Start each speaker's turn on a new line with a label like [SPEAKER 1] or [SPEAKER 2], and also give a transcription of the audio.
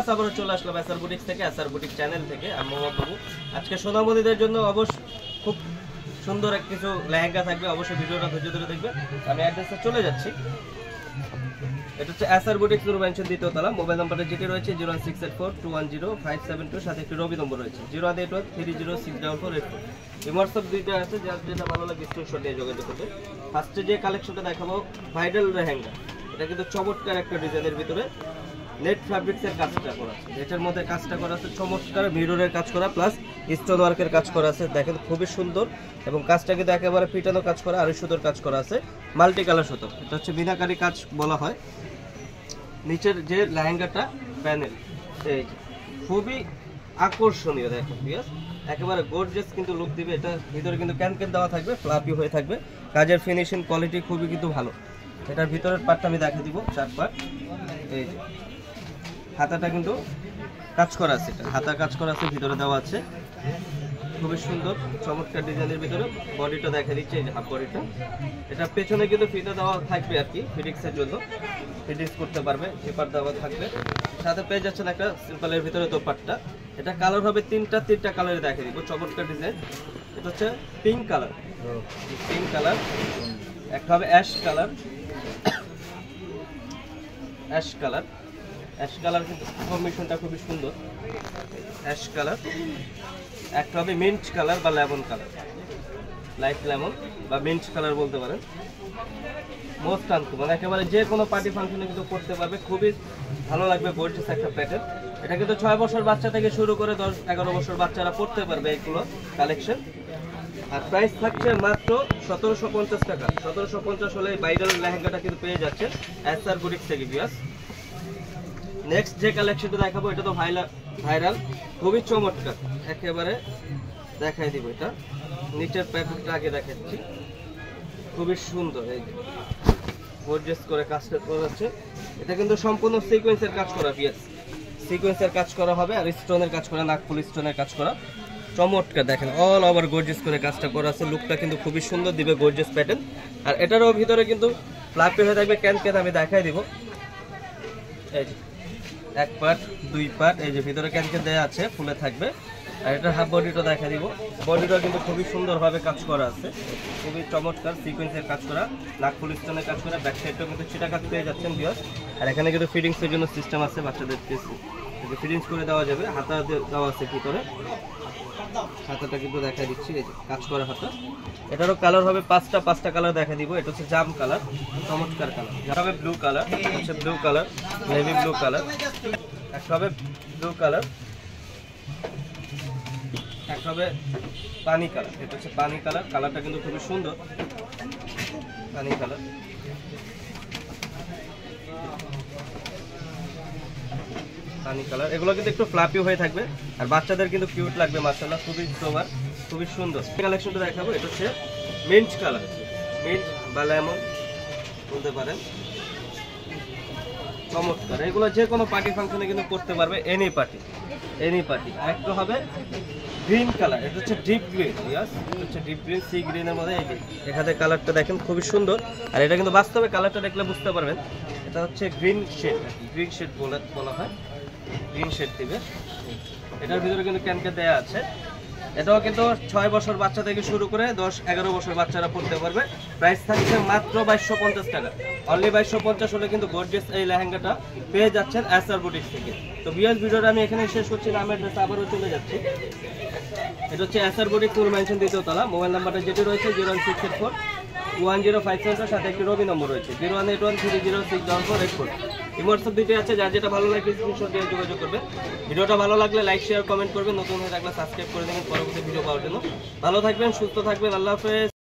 [SPEAKER 1] আজ আবার চলে আসলাম এসআর বুটিক থেকে, এসআর বুটিক চ্যানেল থেকে। আমি মোহাম্মদ বাবু। আজকে সোনামণিদের জন্য অবশ্য খুব সুন্দর এক কিছু লেহেঙ্গা থাকবে, অবশ্যই ভিডিওটা ধৈর্য ধরে দেখবে। আমি অ্যাড্রেসে চলে যাচ্ছি। এটা হচ্ছে এসআর বুটিক নূর মেনশন দ্বিতীয় তলা। মোবাইল নাম্বারটা যেটি রয়েছে 01684210572, সাথে একটি রবি নম্বর রয়েছে 08130064484। এই হোয়াটসঅ্যাপ দুইটা আছে, যার যেটা ভালো লাগে স্ক্রিনশট দিয়ে যোগাযোগ করবে। ফার্স্টে যে কালেকশনটা দেখাবো ভাইরাল লেহেঙ্গা, এটা কিন্তু চমৎকার একটা ডিজাইনের ভিতরে নেট ফ্যাব্রিক্সের কাজটা করা আছে। এটার মধ্যে কাজটা করা আছে চমৎকার মিররের কাজ করা প্লাস স্টোন ওয়ার্কের কাজ করা আছে। দেখেন খুবই সুন্দর, এবং কাজটা কিন্তু একেবারে পিটানো কাজ করা আর সুতোর কাজ করা আছে, মাল্টি কালার সুতো। এটা হচ্ছে মিনাকারি কাজ বলা হয়। নিচের যে লেহেঙ্গাটা প্যানেল এই খুবই আকর্ষণীয়, দেখেন পিয়াস একেবারে গর্জিয়াস কিন্তু লুক দিবে। এটা ভিতরে কিন্তু ক্যান দেওয়া থাকবে, ফ্লাপি হয়ে থাকবে। কাজের ফিনিশিং কোয়ালিটি খুবই কিন্তু ভালো। এটার ভিতরের পার্টটা আমি দেখিয়ে দিব, 4 পার্ট। এই যে হাতাটা কিন্তু কাজ করা আছে, এটা হাতা কাজ করা আছে, ভিতরে দেওয়া আছে খুবই সুন্দর চমৎকার ডিজাইনের ভিতরে। বডিটা দেখা দিচ্ছে, এই যে হাফ বডিটা। এটা পেছনে কিন্তু ফিতা দেওয়া থাকবে আর কি, ফিটিংসের জন্য ফিটিংস করতে পারবে, পেপার দেওয়া থাকবে। সাথে পেয়ে যাচ্ছেন একটা সিম্পলের ভিতরে দোপাট্টা। এটা কালার হবে তিনটা কালারে দেখা দিব, চমৎকার ডিজাইন। এটা হচ্ছে পিঙ্ক কালার, একটা হবে অ্যাশ কালার, কিন্তু কম্বিনেশনটা খুবই সুন্দর। অ্যাশ কালার, একটা হবে মিন্ট কালার বা লেমন কালার, লাইট লেমন বা মিন্ট কালার বলতে পারেন। মোস্ট আনকমন, একেবারে যে কোনো পার্টি ফাংশনে কিন্তু করতে পারবে, খুবই ভালো লাগবে। গর্জিয়াস একটা প্যাটার্ন। এটা কিন্তু 6 বছর বাচ্চা থেকে শুরু করে 10-11 বছর বাচ্চারা পড়তে পারবে এগুলো কালেকশন। আর প্রাইস থাকছে মাত্র 1750 টাকা। 1750 হলে ভাইরাল লেহেঙ্গাটা কিন্তু পেয়ে যাচ্ছে এসআর বুটিক থেকে ভিউয়ার্স। নেক্সট যে কালেকশনটা দেখাবো, এটা তো ভাইরাল খুবই চমৎকার, একেবারে দেখাই দিব। এটা নিচের প্যাকেটটা আগে দেখাচ্ছি, খুবই সুন্দর। এই যে গর্জিয়াস করে কাজটা করা যাচ্ছে। এটা কিন্তু সম্পূর্ণ সিকোয়েন্সের কাজ করা, ভিউয়ার্স সিকোয়েন্সের কাজ করা হবে আর স্টোনের কাজ করা, নাকফুল স্টোনের কাজ করা। চমৎকার দেখেন, অল ওভার গর্জিয়াস করে কাজটা করা আছে। লুকটা কিন্তু খুবই সুন্দর দিবে, গর্জিয়াস প্যাটার্ন। আর এটারও ভিতরে কিন্তু ফ্লাপি হয়ে থাকবে, ক্যান আমি দেখাই দিব। এই যে 1 পার্ট 2 পার্ট, এই যে ভিতরে ক্যান দেওয়া আছে, ফুলে থাকবে। আর এটা হাফ বডিটা দেখা দিব। বডিটা কিন্তু খুবই সুন্দরভাবে কাজ করা আছে, খুবই চমৎকার সিকোয়েন্সের কাজ করা, নাকফুল স্টোনের কাজ করা। ব্যাক সাইডটাও কিন্তু ছিটা কাজ পেয়ে যাচ্ছেন ভিউয়ার্স। আর এখানে কিন্তু ফিটিংসের জন্য সিস্টেম আছে, বাচ্চাদের ফিটিংস করে দেওয়া যাবে। হাতা দেওয়া আছে ভিতরে, হাতাটা কিন্তু দেখা দিচ্ছি, এই যে কাজ করা হাতা। এটারও কালার হবে 5টা কালার দেখা দিব। এটা হচ্ছে জাম কালার, চমৎকার কালার। এটা হবে ব্লু কালার, হচ্ছে blue colour, navy blue colour. একটা হবে ব্লু কালার, একটা হবে পানি কালার। এটা হচ্ছে পানি কালার, কালারটা কিন্তু খুবই সুন্দর, পানি কালার। এগুলো কিন্তু একটু ফ্লাপি হয়ে থাকবে, আর বাচ্চাদের কিন্তু কিউট লাগবে মাশাআল্লাহ, খুবই সোবার, খুবই সুন্দর। কালেকশনটা দেখাবো, এটা হচ্ছে মিন্ট কালার, মিন্ট বা লেমন বলতে পারেন, চমৎকার। এগুলো যে কোনো পার্টি ফাংশনে কিন্তু করতে পারবে, এনি পার্টি। একটা হবে গ্রিন কালার, এটা হচ্ছে ডিপ গ্রিন, ইয়াস এটা হচ্ছে ডিপ গ্রিন, সি গ্রিনের মধ্যে। এই যে এখানে কালারটা দেখেন খুবই সুন্দর, আর এটা কিন্তু বাস্তবে কালারটা দেখলে বুঝতে পারবেন। এটা হচ্ছে গ্রিন শেড বলা হয়, গ্রিন শেড দিবে। এটার ভিতরে কিন্তু ক্যান দেওয়া আছে। এটাও কিন্তু 6 বছর বাচ্চা থেকে শুরু করে 10-11 বছর বাচ্চারা পড়তে পারবে। প্রাইস থাকছে মাত্র 2250 টাকা। অনলি 2250 হলে কিন্তু গর্জিয়াস এই লেহেঙ্গাটা পেয়ে যাচ্ছেন এসআর বুটিক থেকে। তো ভিউয়ার্স, ভিডিওটা আমি এখানে শেষ করছি না, আমি অ্যাড্রেসে আবারও চলে যাচ্ছি। এটা হচ্ছে এসআর বুটিক নূর মেনশন দ্বিতীয় তলা। মোবাইল নাম্বারটা যেটি রয়েছে 01684210574, সাথে একটি রবি নম্বর রয়েছে 01813064484। এই হোয়াটসঅ্যাপ দুইটি আছে, যার যেটা ভালো লাগে স্ক্রিনশট দিয়ে যোগাযোগ করবে। ভিডিওটা ভালো লাগলে লাইক শেয়ার কমেন্ট করবেন, নতুন হয়ে থাকলে সাবস্ক্রাইব করে দেবেন পরবর্তী ভিডিও পাওয়ার জন্য। ভালো থাকবেন, সুস্থ থাকবেন, আল্লাহ হাফেজ।